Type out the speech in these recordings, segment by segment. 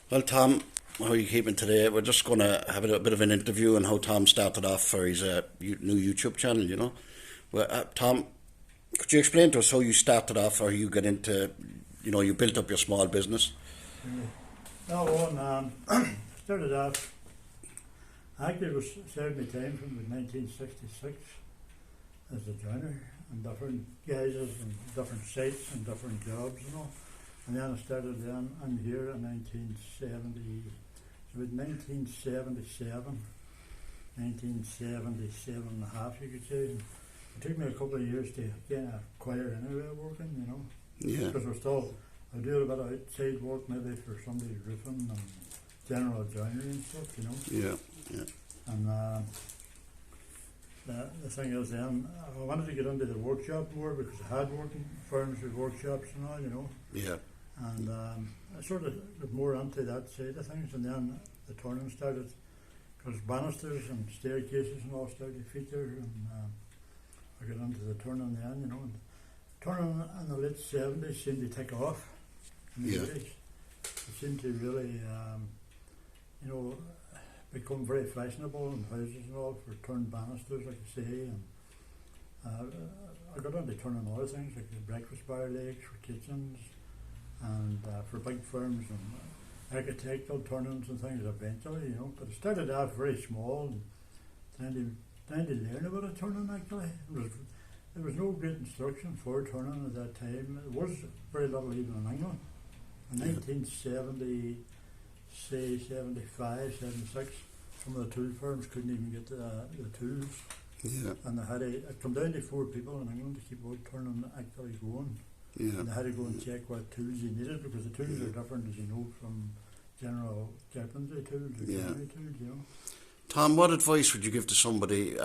Well, Tom, how are you keeping today? We're just going to have a bit of an interview on how Tom started off for his new YouTube channel, Well, Tom, could you explain to us how you started off or you got into, you built up your small business? No, started off, I actually was served my time from 1966 as a joiner and different guises and different sites and different jobs and all. And then I started then in here in 1970, so about 1977 and a half you could say. And it took me a couple of years to get acquire any way of working, Yeah, because we're still, I do a bit of outside work maybe for somebody's roofing and general joinery and stuff, yeah, yeah, And the thing is then, I wanted to get into the workshop more because I had worked in furniture workshops and all. yeah, And I sort of got more into that side of things, and then the turning started, because banisters and staircases and all started to feature, and I got into the turning then, and turning in the late 70s seemed to take off in the Yeah. 80s. It seemed to really, become very fashionable in houses and all for turned banisters, like you say, and I got into turning other things like the breakfast bar legs for kitchens, and for big firms and architectural turnings and things eventually, But it started out very small and trying to learn about a turning actually. There was no great instruction for turning at that time. It was very little even in England. In 1970, say 75, 76, some of the tool firms couldn't even get the tools. yeah, And they had it come down to 4 people in England to keep wood turning actually going. yeah. And they had to go and check what tools you needed, because the tools are different, as you know, from general carpentry tools or Yeah. joinery tools, Tom, what advice would you give to somebody?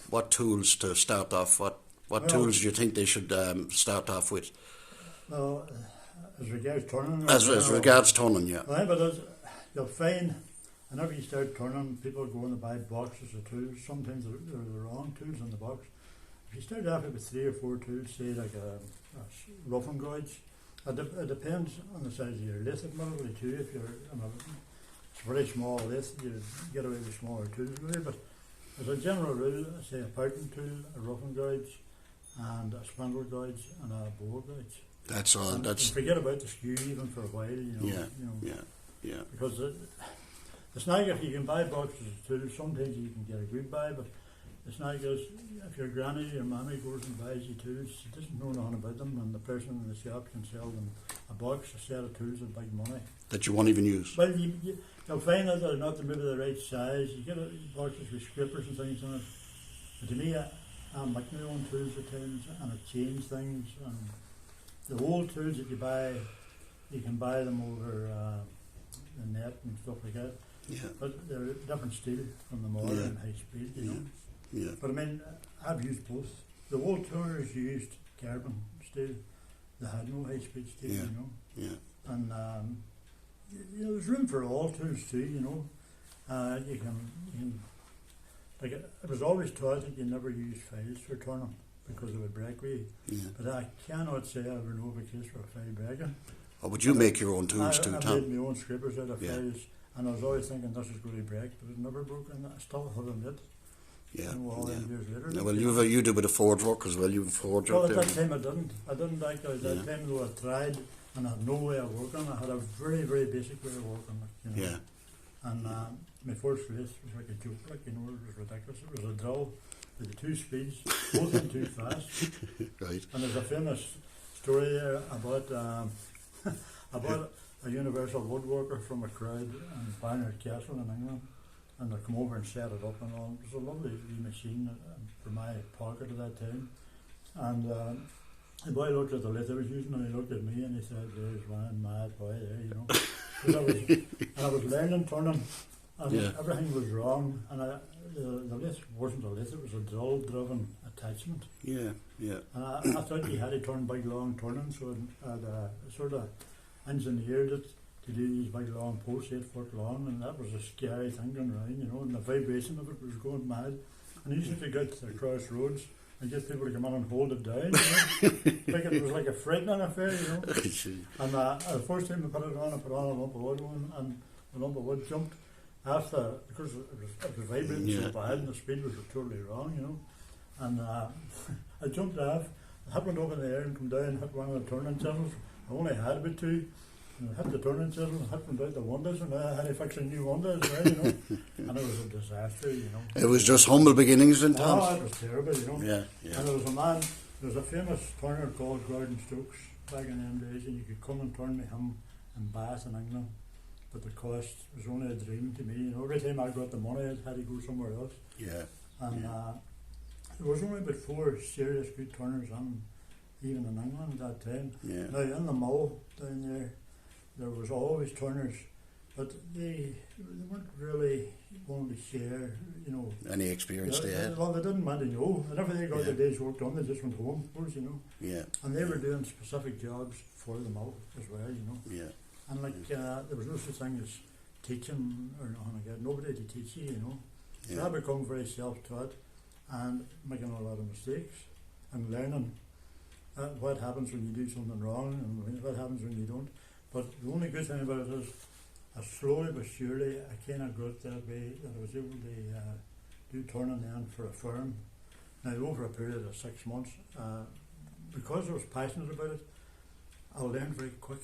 What tools to start off? What Well, tools do you think they should start off with? Well, as regards turning, As regards turning, yeah. well, but you'll find whenever you start turning, people go and buy boxes of tools. Sometimes they're the wrong tools in the box. If you start off with 3 or 4 tools, say like a roughing gouge, it depends on the size of your lathe, admittedly too. If you're in a very small lathe, you get away with smaller tools really. But as a general rule, say a parting tool, a roughing gouge, and a spindle gouge, and a bowl gouge. That's all. And That's forget about the skew even for a while, yeah, yeah, yeah, Because it's not if you can buy boxes of tools, sometimes you can get a good buy, but it's not because if your granny or mammy goes and buys you tools, she doesn't know nothing about them, and the person in the shop can sell them a box, a set of tools at big money. that you won't even use. Well, you'll find that they're not maybe the right size. You get boxes with scrapers and things in it. But to me, I make my own tools at times, and I change things. And the old tools that you buy, you can buy them over the net and stuff like that. Yeah, But they're different steel from the modern Yeah. high speed, yeah, yeah, But I mean, I've used both. The old turners used carbon steel. They had no high speed steel, Yeah. yeah, And there's room for all tools too, you can, like it was always taught that you never use files for turning because it would break with you. yeah. But I cannot say I ever know of a case for a file breaking. Or would you make your own tools I too, made Tom? my own scrapers out of Yeah. files, and I was always thinking this is going to break, but it never broke, and I still haven't it. Yeah, All yeah. them years later. Yeah, well, you do a bit of forge work as well. You've a forge Well, out at there. that time I didn't. I didn't actually. At that Yeah. time, though, I tried, and I had no way of working. I had a very, very basic way of working. Yeah, And my first race was like a joke, it was ridiculous. It was a drill with the 2 speeds, both went too fast. right. And there's a famous story there about about a universal woodworker from a crowd in Barnard Castle in England, and they come over and set it up and all. It was a lovely wee machine for my pocket at that time. And the boy looked at the lathe I was using, and he looked at me and he said, "There's one mad boy there, 'Cause I was learning turning, and Yeah. everything was wrong, and the lathe wasn't a lathe, it was a drill-driven attachment. Yeah, yeah, And I thought you had to turn big long turning, so I'd sort of engineered it to do these big long posts, 8 foot long, and that was a scary thing going round, and the vibration of it was going mad. And usually if you got to the crossroads, and get people to come in and hold it down. Like it was like a frightening affair, And the first time I put it on a lump of wood one, and the lump of wood jumped after, because it was vibrating so bad and the speed was totally wrong, And I jumped off, happened up in the air and come down and hit one of the turning chisels. I only had about two. And I hit the turning chisel and hit them out the windows, and I had to fix a new window as well, And it was a disaster, It was just humble beginnings in Tom's. Oh, it was terrible, Yeah. And there was a man, there was a famous turner called Gordon Stokes back in them days, and you could come and turn with him in Bath in England, but the cost was only a dream to me. Every time I got the money, I had to go somewhere else. Yeah. And there was only about 4 serious good turners on, even in England at that time. Yeah. Now in the Mull down there was always turners, but they weren't really wanting to share, Any experience they had. Well, they didn't want to know. Whenever they got their day's work done, they just went home, of course, Yeah. And they were doing specific jobs for the Mull as well, Yeah. And there was no such thing as teaching or nothing like that. Nobody to teach you, So Yeah. I become very self-taught and making a lot of mistakes and learning what happens when you do something wrong and what happens when you don't. But the only good thing about it is, slowly but surely, I kind of got that way that I was able to do turning then for a firm. Now, over a period of 6 months, because I was passionate about it, I learned very quick.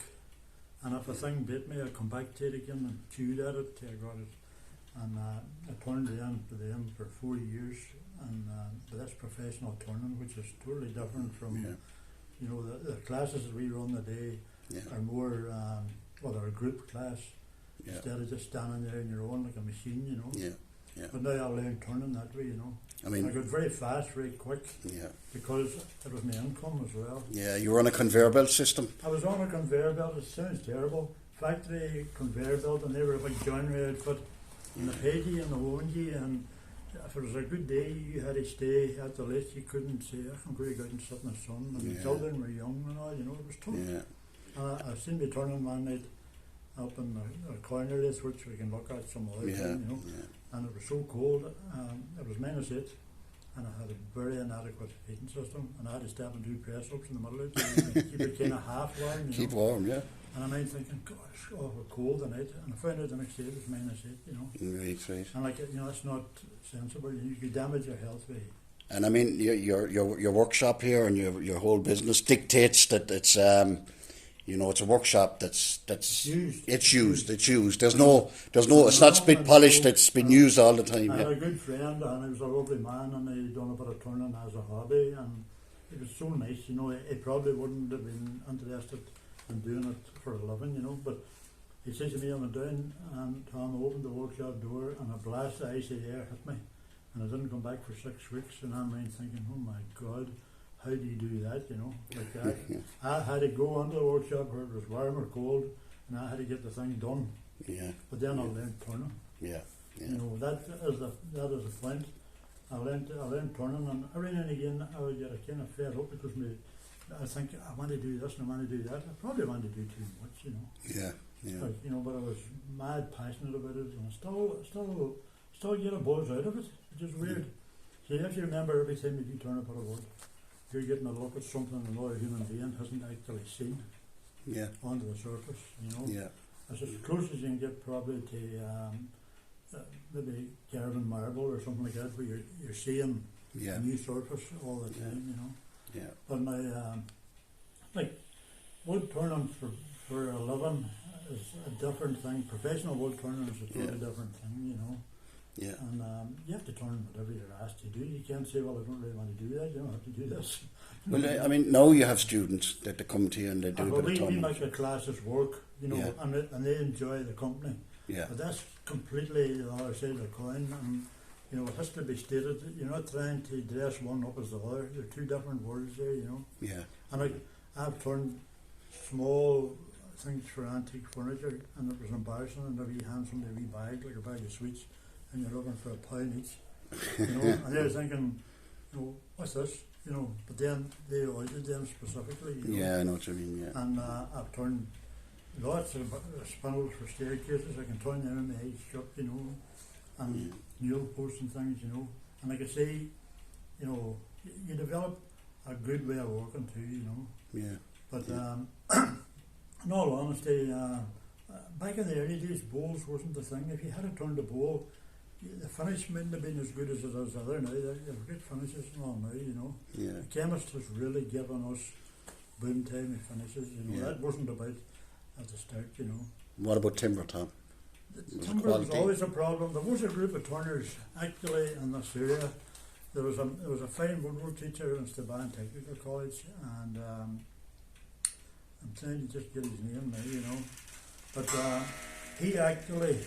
And if a thing bit me, I'd come back to it again and chewed at it till I got it. And I turned then for them for 4 years, and but that's professional turning, which is totally different from the classes that we run today. Are more they're a group class instead of just standing there on your own like a machine, But now I learned turning that way, I mean, I got very fast, very quick. Because it was my income as well. Yeah, you were on a conveyor belt system. I was on a conveyor belt. It sounds terrible. Factory conveyor belt, and they were a big joinery outfit. And the paid you and the owned you, and if it was a good day, you had to stay at the list. You couldn't say, I'm going to go out and sit in the sun. And the children were young and all, it was tough. I seen me turning one night up in the corner list, which we can look at some other time, And it was so cold. It was -8, and I had a very inadequate heating system, and I had to step and do press ups in the middle of it to keep it kind of half warm. Keep warm, yeah. And I mind thinking, God, it's awful cold tonight, and I found out the next day it was -8. Right. And that's not sensible. You could damage your health by. And I mean, your workshop here and your whole business dictates that it's it's a workshop that's it's used. There's no it's not spit polished. It's been used all the time. I had a good friend, and he was a lovely man, and he'd done a bit of turning as a hobby, and it was so nice. He probably wouldn't have been interested in doing it for a living, but he said to me, I went down, and Tom opened the workshop door, and a blast of icy air hit me, and I didn't come back for 6 weeks, and I'm thinking, oh my God, how do you do that, like that? I had to go into the workshop where it was warm or cold, and I had to get the thing done. Yeah. But then I learned turning. Yeah. That is the point. I learned turning, and every now and again I would get a kind of fed up because I think I want to do this and I want to do that. I probably want to do too much, Yeah. But I was mad passionate about it, and still get a buzz out of it, which is weird. See, if you remember, every time you do turn a bit of wood, you're getting a look at something another human being hasn't actually seen onto the surface, Yeah. It's as close as you can get probably to maybe carving marble or something like that, where you're seeing a new surface all the time, Yeah. But now, like wood turning for a living is a different thing. Professional wood turning is a totally different thing, Yeah. And you have to turn whatever you're asked to do. You can't say, well, I don't really want to do that. You don't have to do this. Well, I mean, now you have students that they come to you and they do a bit of we turning. make the classes work, and they enjoy the company. Yeah. But that's completely the other side of the coin. And, it has to be stated. You're not trying to dress one up as the other. They're two different worlds there, Yeah. And I've turned small things for antique furniture, and it was embarrassing, and they'd be hand somebody a wee bag, like a bag of sweets, and you're looking for £1 each, and they're thinking, what's this, but then they ordered them specifically, Yeah, I know what you mean, yeah. And I've turned lots of spindles for staircases. I can turn them in my shop, and nail posts and things, and like I say, you develop a good way of working too, you know. Yeah. But in all honesty, back in the early days, bowls wasn't the thing. If you had to turn the bowl, the finish mightn't have been as good as it is other now. They've good finishes and all now, you know. Yeah. The chemist has really given us boom time finishes, you know. Yeah. That wasn't about at the start, you know. What about timber, Tom? The timber was always a problem. There was a group of turners actually in this area. There was a fine woodwork teacher in Staban Technical College, and I'm trying to just get his name now, you know. But he actually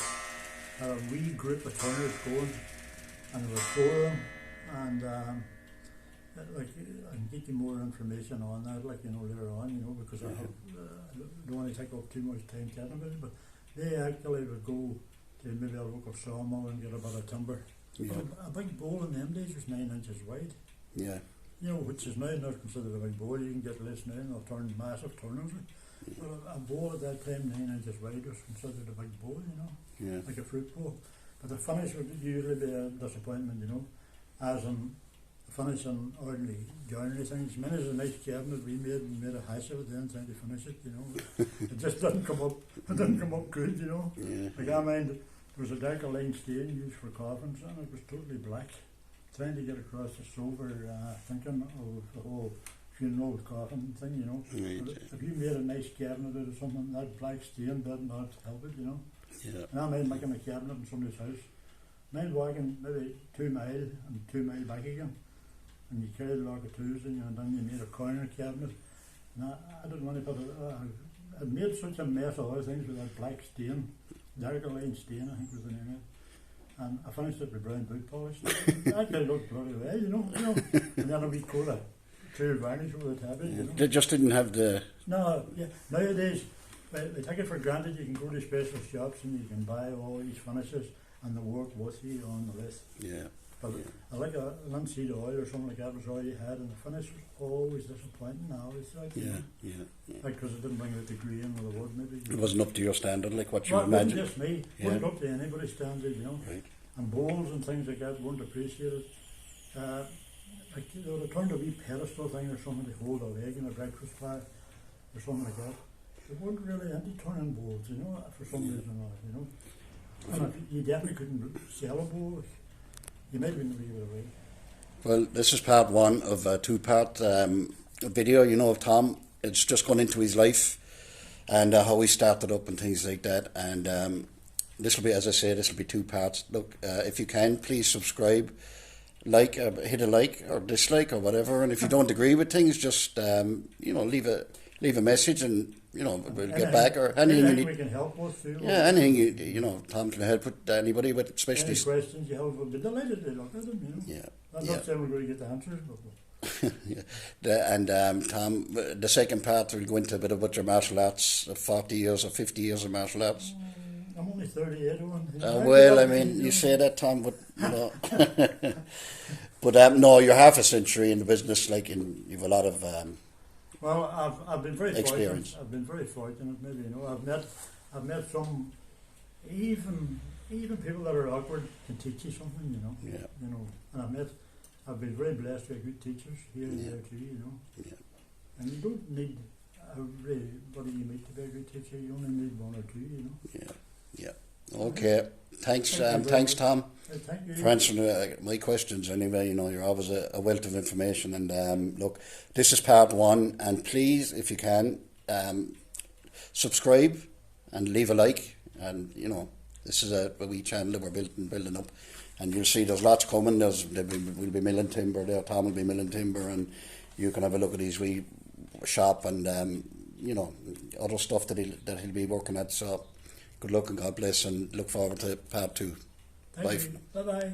had a wee group of turners going, and there were 4 of them, and like I can get you more information on that, like, you know, later on, you know, because I have, don't want to take up too much time chatting about it, but they actually would go to maybe a local sawmill and get a bit of timber. Yeah. A big bowl in them days was 9 inches wide. Yeah. You know, which is now not considered a big bowl. You can get less now and they'll turn massive turners. But a bowl at that time, 9 inches wide, was considered a big bowl, you know, Yeah. like a fruit bowl. But the finish would usually be a disappointment, you know, as in the finish on ordinary joinery things. Mine is a nice cabinet we made a hash of it then trying to finish it, you know. It just didn't come up, good, you know. Yeah. Like I mind, there was a darker line stain used for coffins and it was totally black. Trying to get across the sober thinking of the whole funeral coffin thing, you know. Right. If you made a nice cabinet out of something, that black stain did not help it, you know. Yeah. And I mind making a cabinet in somebody's house. Mind walking maybe 2 mile and 2 mile back again. And you carried a lot of tools in you, and then you made a corner cabinet. And I didn't want to put I made such a mess of other things with that black stain, darker line stain, I think was the name of it. And I finished it with brown boot polish. That guy looked bloody well, you know. And then a wee coat of clear varnish over the tab, you know. They just didn't have the... No, yeah. Nowadays, they take it for granted. You can go to special shops and you can buy all these finishes and they work with you on the list. Yeah. But I like a linseed oil or something like that was all you had, and the finish was always disappointing. I always thought, you know. Yeah. Like, because it didn't bring out the grain or the wood, maybe. It wasn't up to your standard, like what you Well, it imagine. wasn't just me. It wasn't up to anybody's standard, you know. Right. And bowls and things like that weren't appreciated. Like, they would have turned a wee pedestal thing or something to hold a leg in a breakfast platter or something like that. They weren't really into turning bowls, you know, for some reason or other, you know. And you definitely couldn't sell a bowl. You might have been a wee bit away. Well, this is part 1 of a 2-part video, you know, of Tom. It's just gone into his life and how he started up and things like that. And this will be, as I say, this will be 2 parts. Look, if you can, please subscribe, like, hit a like or dislike or whatever. And if you don't agree with things, just you know, leave a message, and you know, we'll get back, or anything you need. We can help with too. Yeah, anything you know, Tom can help with anybody, but especially any questions you have, we'll be delighted to look at them. You know. Yeah. I'm not saying we're going to get the answers, but yeah. Tom, the second part will go into a bit about your martial arts, 40 years or 50 years of martial arts. I'm only 38 on. Well, I mean, you say that, Tom, but you know. But no, you're half a century in the business. Like, you've a lot of. Well, I've been very experience. fortunate. I've been very fortunate. Maybe, you know, I've met some even people that are awkward can teach you something. You know. Yeah. You know, and I've been very blessed with good teachers here and there too. You know. Yeah. And you don't need everybody you meet to be a good teacher. You only need 1 or 2. You know. Yeah. Yeah. Okay. Thanks, Tom, Thank you. for answering my questions. Anyway, you know, you're always a wealth of information. And look, this is part 1, and please, if you can, subscribe and leave a like. And you know, this is a wee channel that we're building up, and you'll see there's lots coming. We'll be milling timber there. Tom will be milling timber, and you can have a look at his wee shop and you know, other stuff that he'll be working at. So. Good luck and God bless, and look forward to part 2. Bye. Bye bye.